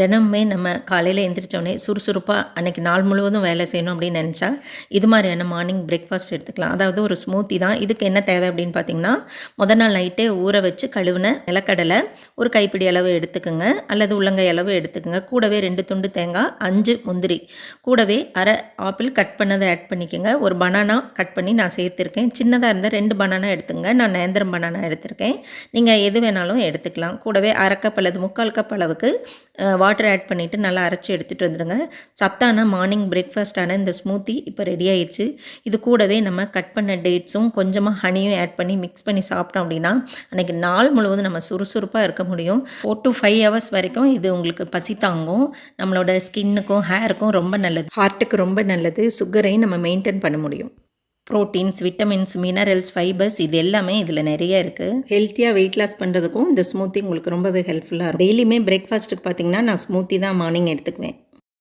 தினமுமே நம்ம காலையில் எழுந்திரிச்சோடனே சுறுசுறுப்பாக அன்றைக்கி நாள் முழுவதும் வேலை செய்யணும் அப்படின்னு நினச்சா இது மாதிரியான மார்னிங் பிரேக்ஃபாஸ்ட் எடுத்துக்கலாம். அதாவது ஒரு ஸ்மூத்தி தான். இதுக்கு என்ன தேவை அப்படின்னு பார்த்தீங்கன்னா, முதல் நாள் நைட்டே ஊற வச்சு கழுவின நிலக்கடலை ஒரு கைப்பிடி அளவு எடுத்துக்கோங்க, அல்லது உள்ளங்கை அளவு எடுத்துக்கோங்க. கூடவே 2 துண்டு தேங்காய், 5 முந்திரி, கூடவே அரை ஆப்பிள் கட் பண்ணதை ஆட் பண்ணிக்கோங்க. ஒரு பனானா கட் பண்ணி நான் சேர்த்துருக்கேன். சின்னதாக இருந்தால் 2 பனானா எடுத்துங்க. நான் நேந்திரம் பனானா எடுத்திருக்கேன். நீங்கள் எது வேணாலும் எடுத்துக்கலாம். கூடவே அரை கப் அல்லது 3/4 கப் அளவுக்கு வாட்டர் ஆட் பண்ணிவிட்டு நல்லா அரைச்சி எடுத்துகிட்டு வந்துடுங்க. சத்தான மார்னிங் பிரேக்ஃபாஸ்ட்டான இந்த ஸ்மூத்தி இப்போ ரெடி ஆயிடுச்சு. இது கூடவே நம்ம கட் பண்ண டேட்ஸும் கொஞ்சமாக ஹனியும் ஆட் பண்ணி மிக்ஸ் பண்ணி சாப்பிட்டோம் அப்படின்னா அன்றைக்கி நாள் முழுவதும் நம்ம சுறுசுறுப்பாக இருக்க முடியும். 4 to 5 hours வரைக்கும் இது உங்களுக்கு பசி தாங்கும். நம்மளோட ஸ்கின்னுக்கும் ஹேருக்கும் ரொம்ப நல்லது, ஹார்ட்டுக்கு ரொம்ப நல்லது. சுகரையும் நம்ம மெயின்டைன் பண்ண முடியும். ப்ரோட்டீன்ஸ், விட்டமின்ஸ், மினரல்ஸ், ஃபைபர்ஸ் இது எல்லாமே இதில் நிறைய இருக்குது. ஹெல்த்தியாக வெயிட் லாஸ் பண்ணுறதுக்கும் இந்த ஸ்மூத்தி உங்களுக்கு ரொம்பவே ஹெல்ப்ஃபுல்லாக இருக்கும். டெய்லியுமே பிரேக்ஃபாஸ்ட்டுக்கு பார்த்தீங்கன்னா நான் ஸ்மூத்தி தான் மார்னிங் எடுத்துக்குவேன்.